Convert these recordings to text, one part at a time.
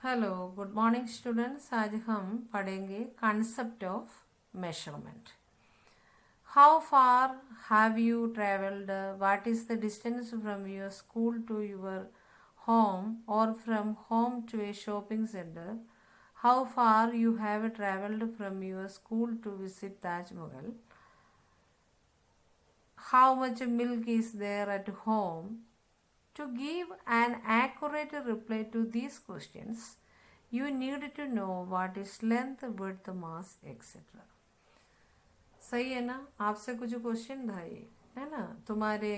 Hello good morning students. आज हम पढ़ेंगे concept of measurement. How far have you travelled? What is the distance from your school to your home or from home to a shopping center? How far you have traveled from your school to visit Taj Mahal? How much milk is there at home? To give an accurate reply to these questions, you need to know what is length, width, mass, etc. सही है ना? आपसे कुछ question था ये, है ना? तुम्हारे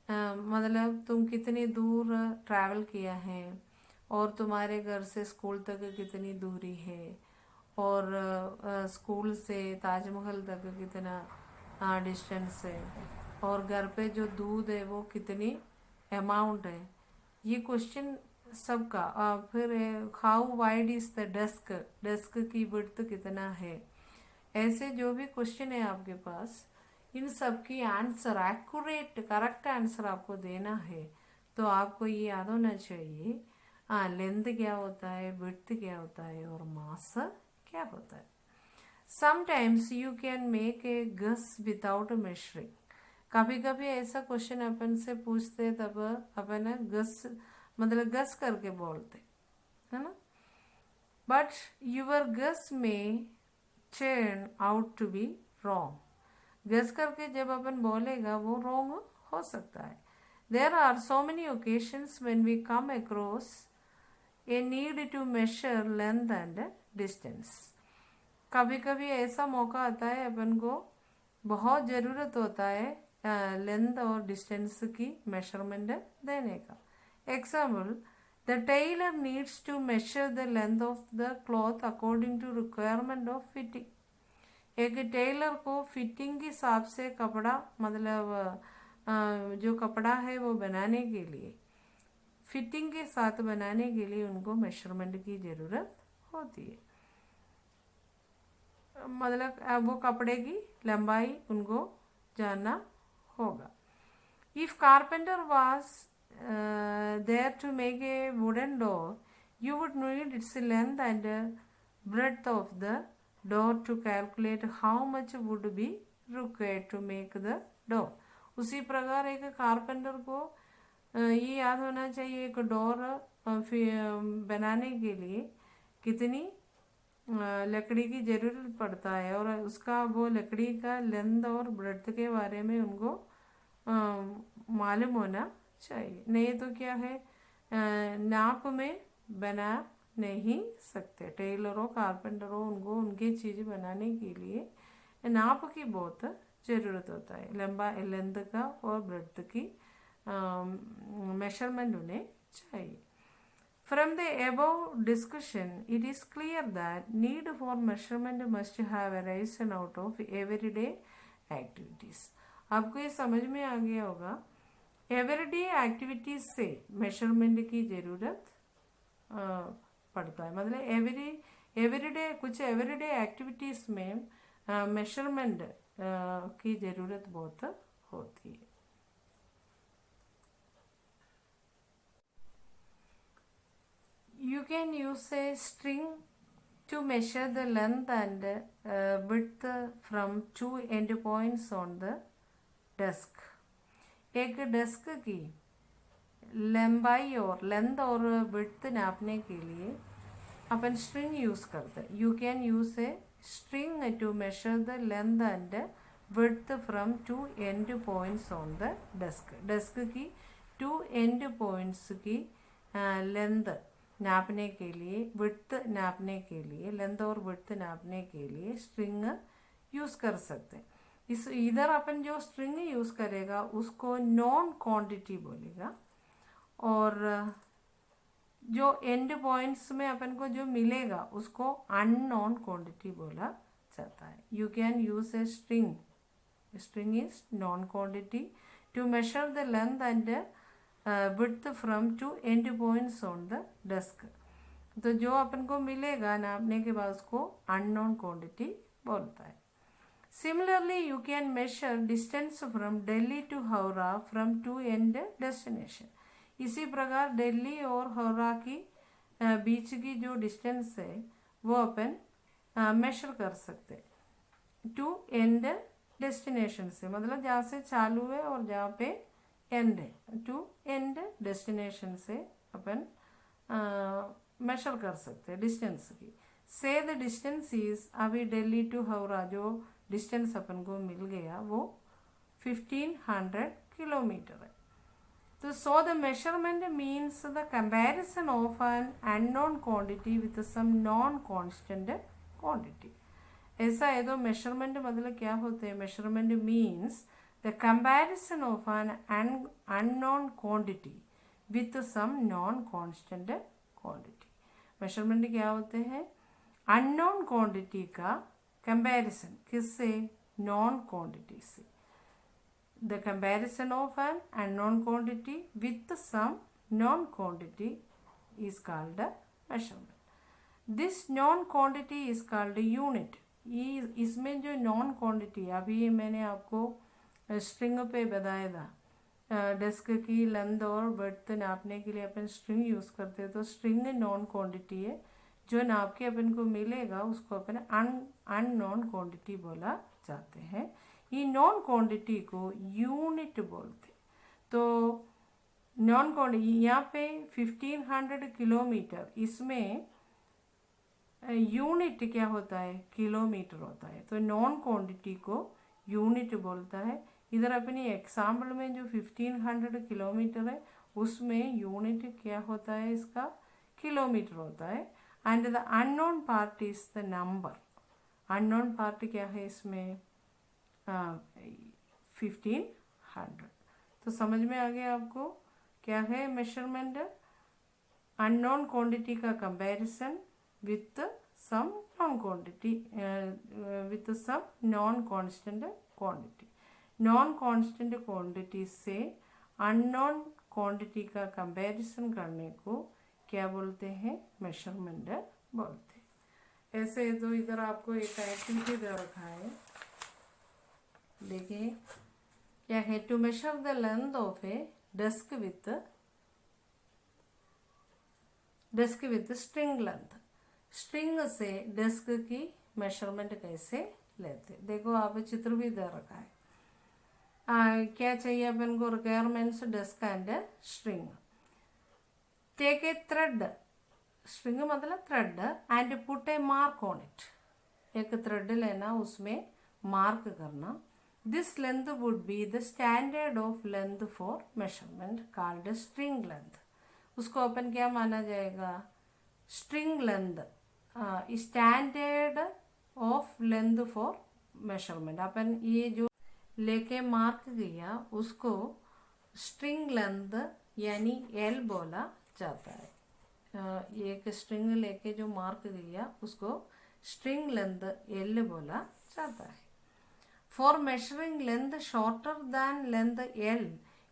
मतलब तुम कितनी दूर ट्रैवल किया है और तुम्हारे घर से स्कूल तक कितनी दूरी है और स्कूल से ताजमहल तक कितना डिस्टेंस है और घर पे जो दूध है वो कितनी अमाउंट है, ये क्वेश्चन सबका। फिर how wide is the desk, desk की विड्थ कितना है, ऐसे जो भी क्वेश्चन है आपके पास, इन सब की आंसर एक्यूरेट करेक्ट आंसर आपको देना है। तो आपको ये याद होना चाहिए लेंथ क्या होता है, विड्थ क्या होता है और मास क्या होता है। Sometimes you can make a guess without measuring. कभी कभी ऐसा क्वेश्चन अपन से पूछते तब अपन गस मतलब गस करके बोलते, है ना? बट यूर गस में turn out to be wrong. Guess करके जब अपन बोलेगा वो रॉन्ग हो सकता है। There are so many occasions when we come across a need to measure length and distance. कभी कभी ऐसा मौका आता है अपन को बहुत ज़रूरत होता है लेंथ और डिस्टेंस की मेजरमेंट देने का। Example, the tailor needs to measure the length of the cloth according to requirement of fitting. एक टेलर को फिटिंग के हिसाब से कपड़ा मतलब जो कपड़ा है वो बनाने के लिए, फिटिंग के साथ बनाने के लिए उनको मेजरमेंट की ज़रूरत होती है। मतलब वो कपड़े की लंबाई उनको जानना होगा। If carpenter was there to make a wooden door, you would need its length and breadth of the door to calculate how much would be required to make the door. उसी प्रकार एक कारपेंटर को ये याद होना चाहिए एक door बनाने के लिए कितनी लकड़ी की ज़रूरत पड़ता है और उसका वो लकड़ी का लेंथ और ब्रेड्थ के बारे में उनको मालूम होना चाहिए। नहीं तो क्या है, नाप में बना नहीं सकते। टेलरों कारपेंटरों उनको उनकी चीज़ बनाने के लिए नाप की बहुत ज़रूरत होता है, लंबा लेंथ का और ब्रेड्थ की मेजरमेंट उन्हें चाहिए। From the above discussion, it is clear that need for measurement must have arisen out of everyday activities. आपको ये समझ में आ गया होगा, एवरीडे एक्टिविटीज से मेजरमेंट की ज़रूरत पड़ता है। मतलब एवरीडे कुछ एवरीडे एक्टिविटीज में मेजरमेंट की ज़रूरत बहुत होती है। You can use a string to measure the length and width from two endpoints on the desk. एक डेस्क की लंबाई और लेंथ और विड्थ नापने के लिए अपन स्ट्रिंग यूज़ करते हैं। You can use a string to measure the length and width from two end points on the desk. Desk की टू एंड पॉइंट्स की लेंथ नापने के लिए, विड्थ नापने के लिए, लेंथ और विड्थ नापने के लिए स्ट्रिंग यूज़ कर सकते हैं। इस इधर अपन जो स्ट्रिंग यूज़ करेगा उसको नॉन क्वांटिटी बोलेगा और जो एंड पॉइंट्स में अपन को जो मिलेगा उसको अननोन क्वांटिटी बोला जाता है। You can use a string, string is known quantity to measure the length and width from two end points on the desk. तो जो अपन को मिलेगा नापने के बाद उसको अननोन क्वांटिटी बोलता है। Similarly you can measure distance from Delhi to Howrah from two end destination. इसी प्रकार दिल्ली और हावड़ा की बीच की जो डिस्टेंस है वो अपन मेशर कर सकते टू एंड डेस्टिनेशन से, मतलब जहाँ से चालू है और जहाँ पे एंड है, टू एंड डेस्टिनेशन से अपन मेशर कर सकते हैं डिस्टेंस की। से द डिस्टेंस इज, अभी दिल्ली टू हावड़ा जो डिस्टेंस अपन को मिल गया वो 1500 किलोमीटर है। तो so the measurement means the comparison of an unknown quantity with some known constant quantity. ऐसा है तो मेजरमेंट मतलब क्या होते हैं? Measurement means the comparison of an unknown quantity with some known constant quantity. मेजरमेंट क्या होते हैं? अननोन क्वांटिटी का कंपैरिजन किससे? नॉन क्वांटिटी से। The comparison of an unknown quantity with some known quantity is called a measurement. This known quantity is called a unit. ये इसमें जो नॉन क्वांटिटी है, अभी मैंने आपको स्ट्रिंग पे बताया था, डेस्क की लेंथ और बर्थ नापने के लिए अपन स्ट्रिंग यूज़ करते हैं। तो स्ट्रिंग नॉन क्वांटिटी है, जो नाप के अपन को मिलेगा उसको अपन अननोन क्वांटिटी बोला जाते हैं। ये नॉन क्वांटिटी को यूनिट बोलते। तो नॉन क्वांटिटी यहाँ पे 1500 किलोमीटर, इसमें यूनिट क्या होता है? किलोमीटर होता है। तो नॉन क्वांटिटी को यूनिट बोलता है। इधर अपनी एग्जाम्पल में जो 1500 किलोमीटर है उसमें यूनिट क्या होता है? इसका किलोमीटर होता है। And the unknown part is the number. Unknown part क्या है इसमें? 1500। तो समझ में आ गया आपको क्या है मेजरमेंट? अननोन क्वांटिटी का comparison with some known quantity, with some known constant quantity. नॉन कांस्टेंट क्वांटिटी से अननोन क्वांटिटी का कंपैरिजन करने को क्या बोलते हैं? मेजरमेंट बोलते हैं। ऐसे तो इधर आपको एक एक्टिविटी दे रखा है, देखिए क्या है? To measure the length of a desk with string length. String से डेस्क की मेजरमेंट कैसे लेते? देखो आप चित्र भी दे रखा है। क्या चाहिए अपन को? Requirements desk and string. Take a thread, string मतलब thread, and put a mark on it. एक थ्रेड लेना, उसमें मार्क करना। This length would be the standard of length for measurement called string length. उसको अपन क्या माना जाएगा? String length, standard of length for measurement. अपन ये जो लेके मार्क किया उसको स्ट्रिंग लेंथ यानी एल बोला जाता है। एक स्ट्रिंग लेके जो मार्क किया उसको स्ट्रिंग लेंथ एल बोला जाता है। For measuring length shorter than length L,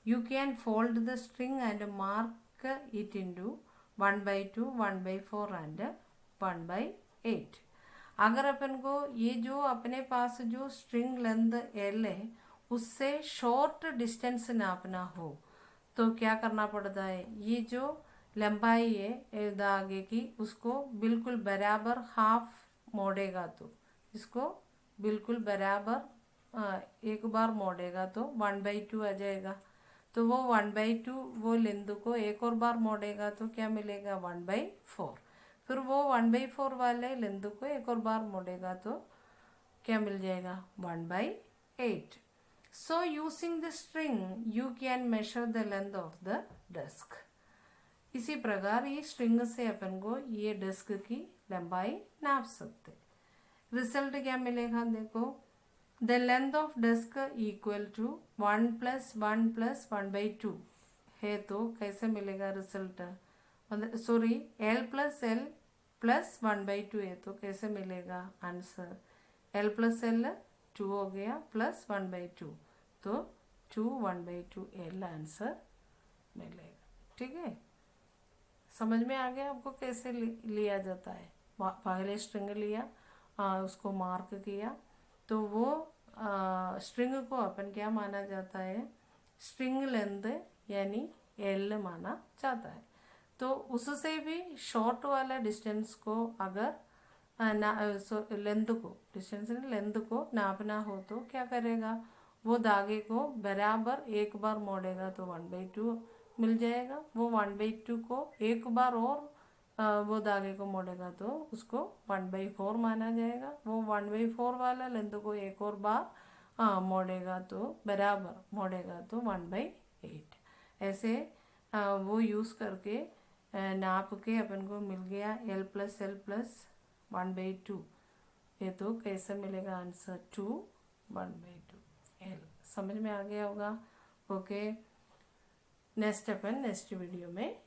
you can fold the string and mark it into 1/2, 1/4 and 1/8। अगर अपन को ये जो अपने पास जो स्ट्रिंग लेंथ एल है उससे शॉर्ट डिस्टेंस नापना हो तो क्या करना पड़ता है? ये जो लंबाई है धागे की उसको बिल्कुल बराबर हाफ मोड़ेगा तो इसको बिल्कुल बराबर एक बार मोड़ेगा तो 1/2 आ जाएगा। तो वो 1/2 वो लेंथ को एक और बार मोड़ेगा तो क्या मिलेगा? 1/4। फिर वो 1/4 वाले लेंथ को एक और बार मोड़ेगा तो क्या मिल जाएगा? 1/8। So using the string you can major the length of the desk. इसी प्रकार ये स्ट्रिंग से अपन को ये डेस्क की लंबाई नाप सकते। रिजल्ट क्या मिलेगा? देखो, the length of desk equal to 1 + 1 + 1/2 है तो कैसे मिलेगा रिजल्ट? सॉरी, L + L + 1/2 है तो कैसे मिलेगा आंसर? L + L 2 हो गया प्लस 1/2 तो 2 1/2 L आंसर मिलेगा। ठीक है, समझ में आ गया आपको कैसे लिया जाता है? पहले स्ट्रिंग लिया, उसको मार्क किया तो वो स्ट्रिंग को अपन क्या माना जाता है? स्ट्रिंग लेंथ यानी एल माना जाता है। तो उससे भी शॉर्ट वाला डिस्टेंस को अगर लेंथ को, डिस्टेंस लेंथ को नापना हो तो क्या करेगा, वो धागे को बराबर एक बार मोड़ेगा तो 1/2 मिल जाएगा। वो 1/2 को एक बार और वो धागे को मोड़ेगा तो उसको 1/4 माना जाएगा। वो 1/4 वाला लेंथ को एक और बार मोड़ेगा तो बराबर मोड़ेगा तो 1/8। ऐसे वो यूज़ करके नाप के अपन को मिल गया L + L + 1/2। ये तो कैसे मिलेगा आंसर 2 1/2 L। समझ में आ गया होगा। ओके, नेक्स्ट अपन नेक्स्ट वीडियो में